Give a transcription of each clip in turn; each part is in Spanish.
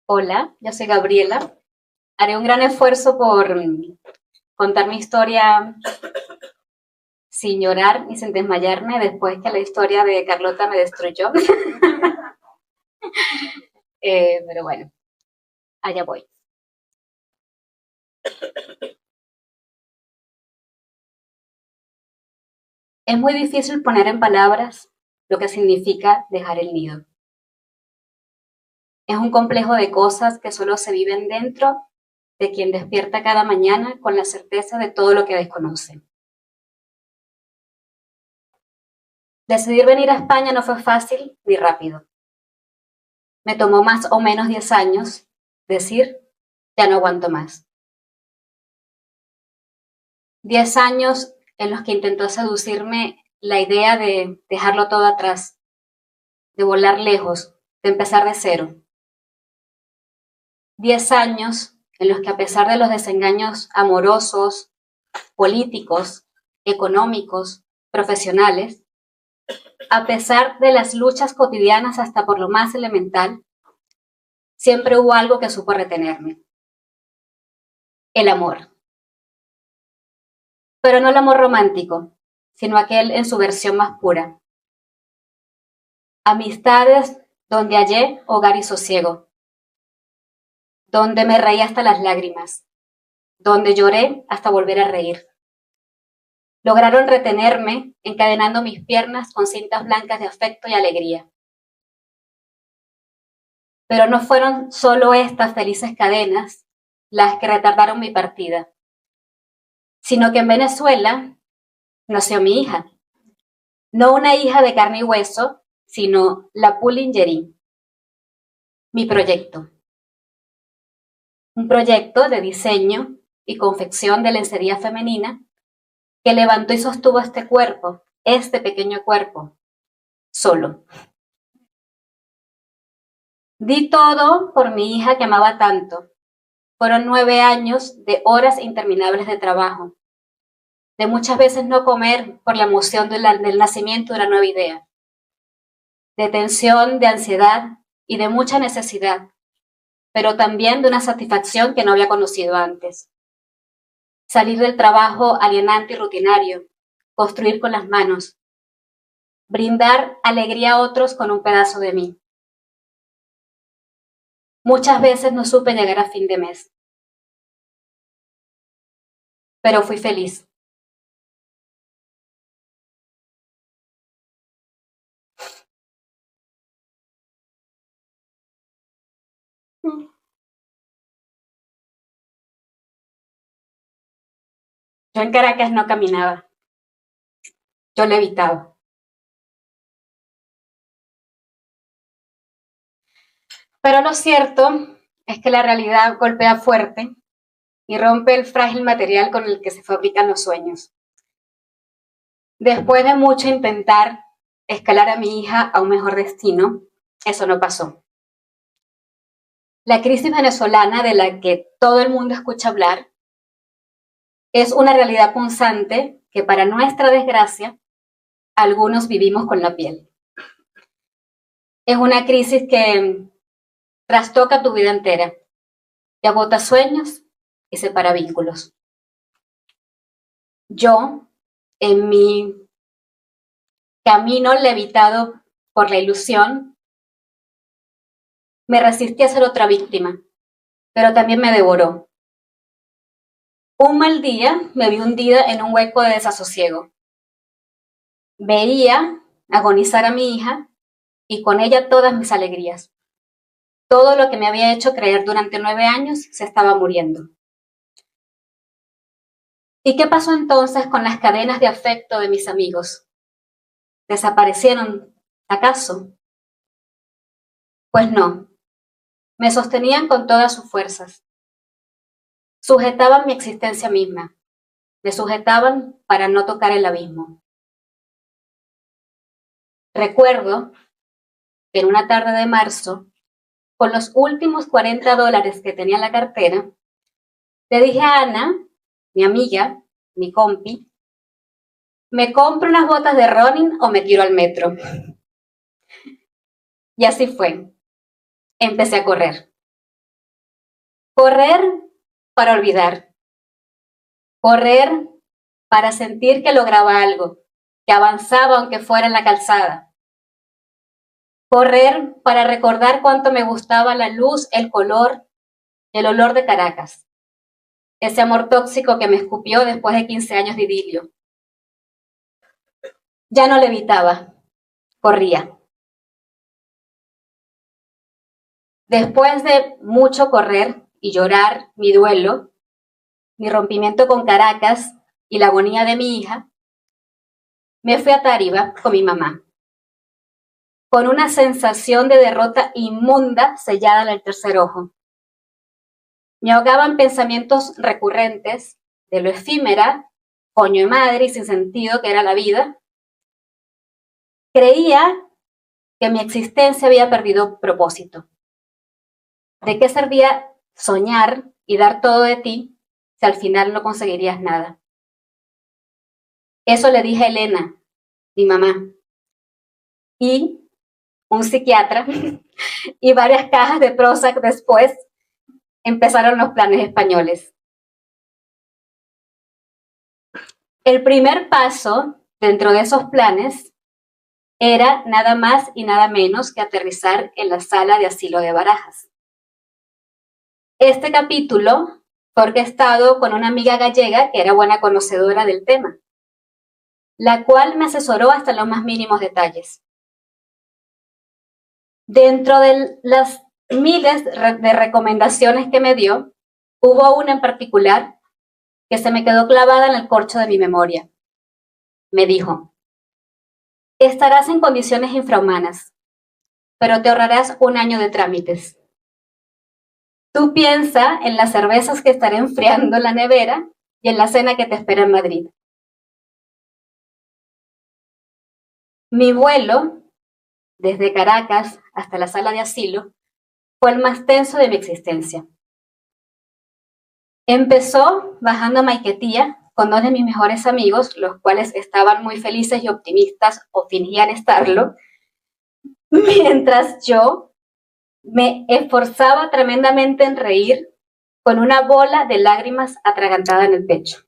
Hola, yo soy Gabriela. Haré un gran esfuerzo por contar mi historia sin llorar y sin desmayarme después que la historia de Carlota me destruyó. Pero bueno, allá voy. Es muy difícil poner en palabras lo que significa dejar el nido. Es un complejo de cosas que solo se viven dentro de quien despierta cada mañana con la certeza de todo lo que desconoce. Decidir venir a España no fue fácil ni rápido. Me tomó más o menos 10 años decir, ya no aguanto más. 10 años en los que intentó seducirme la idea de dejarlo todo atrás, de volar lejos, de empezar de cero. 10 años en los que a pesar de los desengaños amorosos, políticos, económicos, profesionales, a pesar de las luchas cotidianas hasta por lo más elemental, siempre hubo algo que supo retenerme. El amor. Pero no el amor romántico, sino aquel en su versión más pura. Amistades donde hallé hogar y sosiego, donde me reí hasta las lágrimas, donde lloré hasta volver a reír. Lograron retenerme, encadenando mis piernas con cintas blancas de afecto y alegría. Pero no fueron solo estas felices cadenas las que retardaron mi partida, sino que en Venezuela nació mi hija. No una hija de carne y hueso, sino la Pulingerie, mi proyecto. Un proyecto de diseño y confección de lencería femenina que levantó y sostuvo este pequeño cuerpo, solo. Di todo por mi hija que amaba tanto. Fueron 9 años de horas interminables de trabajo, de muchas veces no comer por la emoción del nacimiento de una nueva idea, de tensión, de ansiedad y de mucha necesidad, pero también de una satisfacción que no había conocido antes. Salir del trabajo alienante y rutinario, construir con las manos, brindar alegría a otros con un pedazo de mí. Muchas veces no supe llegar a fin de mes, pero fui feliz. Yo en Caracas no caminaba, yo levitaba. Pero lo cierto es que la realidad golpea fuerte y rompe el frágil material con el que se fabrican los sueños. Después de mucho intentar escalar a mi hija a un mejor destino, eso no pasó. La crisis venezolana de la que todo el mundo escucha hablar es una realidad punzante que, para nuestra desgracia, algunos vivimos con la piel. Es una crisis que trastoca tu vida entera, te agota sueños y separa vínculos. Yo, en mi camino levitado por la ilusión, me resistí a ser otra víctima, pero también me devoró. Un mal día me vi hundida en un hueco de desasosiego. Veía agonizar a mi hija y con ella todas mis alegrías. Todo lo que me había hecho creer durante 9 años se estaba muriendo. ¿Y qué pasó entonces con las cadenas de afecto de mis amigos? ¿Desaparecieron, acaso? Pues no, me sostenían con todas sus fuerzas. Sujetaban mi existencia misma, me sujetaban para no tocar el abismo. Recuerdo que en una tarde de marzo, con los últimos $40 que tenía en la cartera, le dije a Ana, mi amiga, mi compi, ¿me compro unas botas de running o me tiro al metro? Y así fue. Empecé a correr. Correr para olvidar. Correr para sentir que lograba algo, que avanzaba aunque fuera en la calzada. Correr para recordar cuánto me gustaba la luz, el color, el olor de Caracas. Ese amor tóxico que me escupió después de 15 años de idilio. Ya no levitaba, corría. Después de mucho correr y llorar mi duelo, mi rompimiento con Caracas y la agonía de mi hija, me fui a Táriba con mi mamá, con una sensación de derrota inmunda sellada en el tercer ojo. Me ahogaban pensamientos recurrentes de lo efímera, coño de madre y sin sentido que era la vida. Creía que mi existencia había perdido propósito. ¿De qué servía soñar y dar todo de ti si al final no conseguirías nada? Eso le dije a Elena, mi mamá, y un psiquiatra y varias cajas de Prozac después empezaron los planes españoles. El primer paso dentro de esos planes era nada más y nada menos que aterrizar en la sala de asilo de Barajas. Este capítulo fue orquestado con una amiga gallega que era buena conocedora del tema, la cual me asesoró hasta los más mínimos detalles. Dentro de las miles de recomendaciones que me dio, hubo una en particular que se me quedó clavada en el corcho de mi memoria. Me dijo: estarás en condiciones infrahumanas, pero te ahorrarás un año de trámites. Tú piensa en las cervezas que estaré enfriando en la nevera y en la cena que te espera en Madrid. Mi vuelo, desde Caracas hasta la sala de asilo, fue el más tenso de mi existencia. Empezó bajando a Maiquetía con dos de mis mejores amigos, los cuales estaban muy felices y optimistas o fingían estarlo, mientras yo me esforzaba tremendamente en reír con una bola de lágrimas atragantada en el pecho.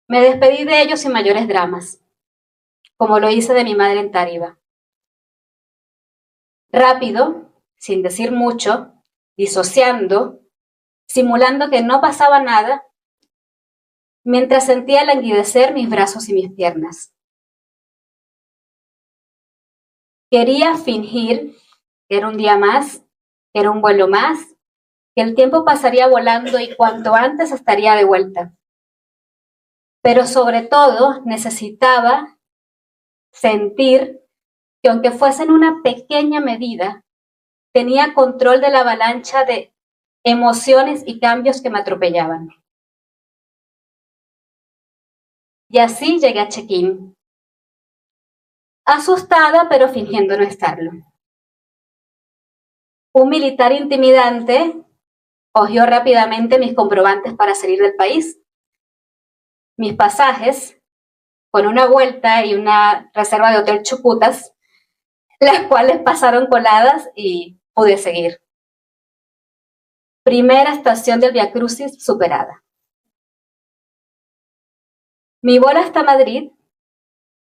Me despedí de ellos sin mayores dramas, como lo hice de mi madre en Táriba. Rápido, sin decir mucho, disociando, simulando que no pasaba nada, mientras sentía languidecer mis brazos y mis piernas. Quería fingir que era un día más, que era un vuelo más, que el tiempo pasaría volando y cuanto antes estaría de vuelta. Pero sobre todo necesitaba sentir que aunque fuese en una pequeña medida, tenía control de la avalancha de emociones y cambios que me atropellaban. Y así llegué a check-in, asustada pero fingiendo no estarlo. Un militar intimidante cogió rápidamente mis comprobantes para salir del país, mis pasajes, con una vuelta y una reserva de hotel Chucutas, las cuales pasaron coladas y pude seguir. Primera estación del Via Crucis superada. Mi vuelo hasta Madrid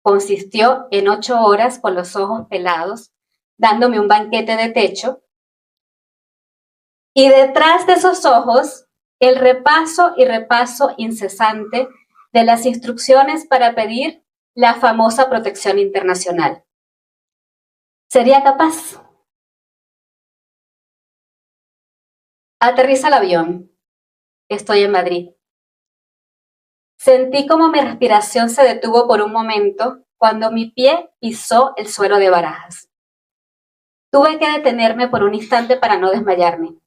consistió en 8 horas con los ojos pelados, dándome un banquete de techo, y detrás de esos ojos, el repaso y repaso incesante de las instrucciones para pedir la famosa protección internacional. ¿Sería capaz? Aterriza el avión. Estoy en Madrid. Sentí como mi respiración se detuvo por un momento cuando mi pie pisó el suelo de Barajas. Tuve que detenerme por un instante para no desmayarme.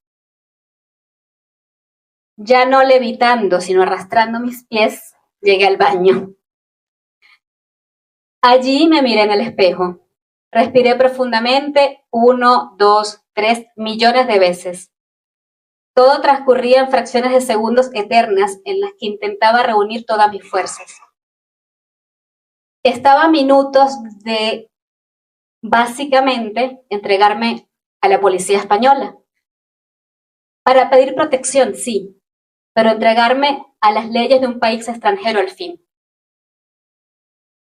Ya no levitando, sino arrastrando mis pies, llegué al baño. Allí me miré en el espejo. Respiré profundamente 1, 2, 3 millones de veces. Todo transcurría en fracciones de segundos eternas en las que intentaba reunir todas mis fuerzas. Estaba a minutos de, básicamente, entregarme a la policía española. Para pedir protección, sí, pero entregarme a las leyes de un país extranjero al fin.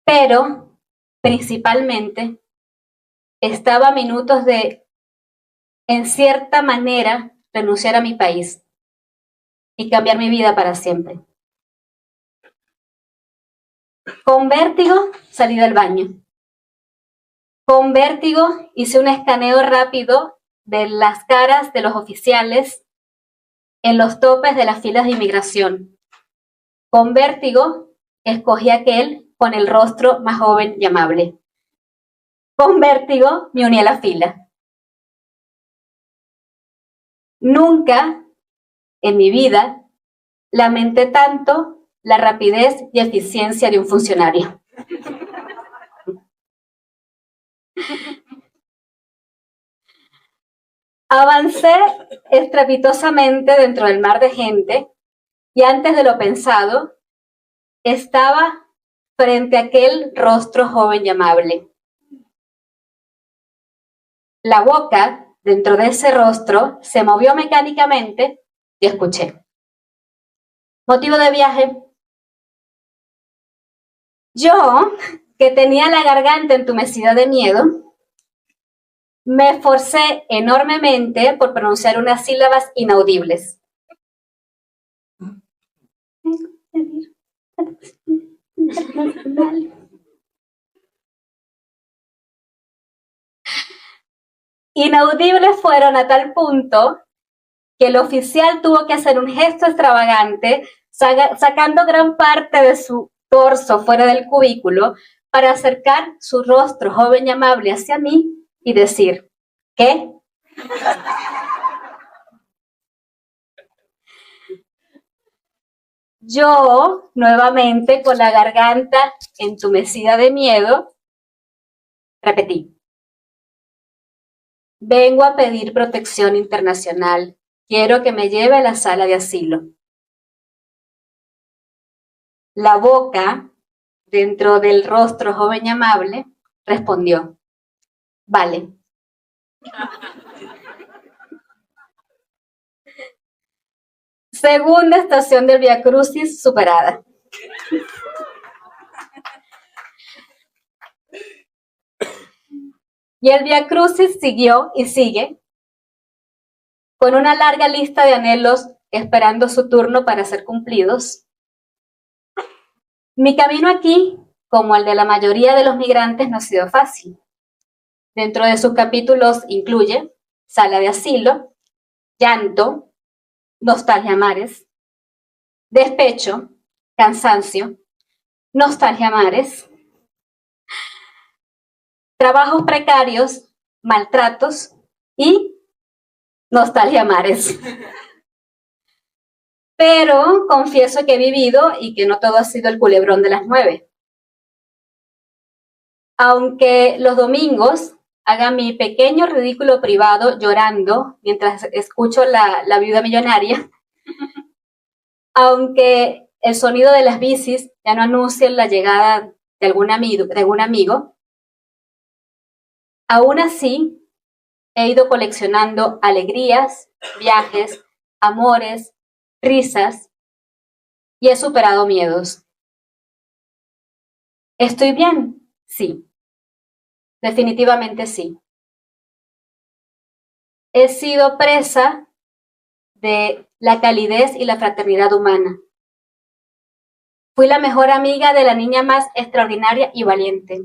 Pero, principalmente, estaba a minutos de, en cierta manera, renunciar a mi país y cambiar mi vida para siempre. Con vértigo salí del baño. Con vértigo hice un escaneo rápido de las caras de los oficiales en los topes de las filas de inmigración. Con vértigo escogí aquel con el rostro más joven y amable. Con vértigo me uní a la fila. Nunca en mi vida lamenté tanto la rapidez y eficiencia de un funcionario. Avancé estrepitosamente dentro del mar de gente y antes de lo pensado, estaba frente a aquel rostro joven y amable. La boca dentro de ese rostro se movió mecánicamente y escuché. Motivo de viaje. Yo, que tenía la garganta entumecida de miedo, me esforcé enormemente por pronunciar unas sílabas inaudibles. Inaudibles fueron a tal punto que el oficial tuvo que hacer un gesto extravagante, sacando gran parte de su torso fuera del cubículo para acercar su rostro joven y amable hacia mí y decir, ¿qué? Yo, nuevamente, con la garganta entumecida de miedo, repetí. Vengo a pedir protección internacional. Quiero que me lleve a la sala de asilo. La boca, dentro del rostro joven y amable, respondió, vale. Segunda estación del Vía Crucis superada. Y el Vía Crucis siguió y sigue, con una larga lista de anhelos esperando su turno para ser cumplidos. Mi camino aquí, como el de la mayoría de los migrantes, no ha sido fácil. Dentro de sus capítulos incluye sala de asilo, llanto, nostalgia a mares, despecho, cansancio, nostalgia a mares, trabajos precarios, maltratos y nostalgia a mares. Pero confieso que he vivido y que no todo ha sido el culebrón de las 9. Aunque los domingos haga mi pequeño ridículo privado llorando mientras escucho la viuda millonaria, aunque el sonido de las bicis ya no anuncie la llegada de algún amigo, aún así he ido coleccionando alegrías, viajes, amores, risas y he superado miedos. ¿Estoy bien? Sí. Definitivamente sí. He sido presa de la calidez y la fraternidad humana. Fui la mejor amiga de la niña más extraordinaria y valiente.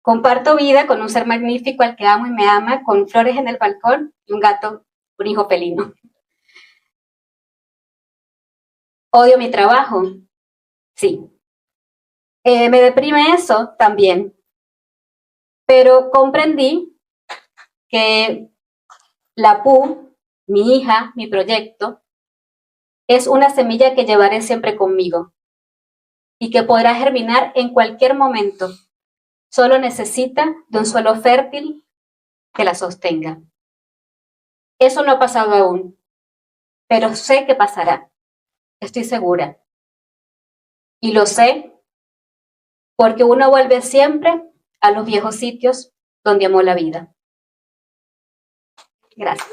Comparto vida con un ser magnífico al que amo y me ama, con flores en el balcón y un gato, un hijo felino. Odio mi trabajo. Sí. Me deprime eso también. Pero comprendí que la PU, mi hija, mi proyecto, es una semilla que llevaré siempre conmigo y que podrá germinar en cualquier momento, Solo necesita de un suelo fértil que la sostenga. Eso no ha pasado aún, pero sé que pasará. Estoy segura. Y lo sé porque uno vuelve siempre a los viejos sitios donde amó la vida. Gracias.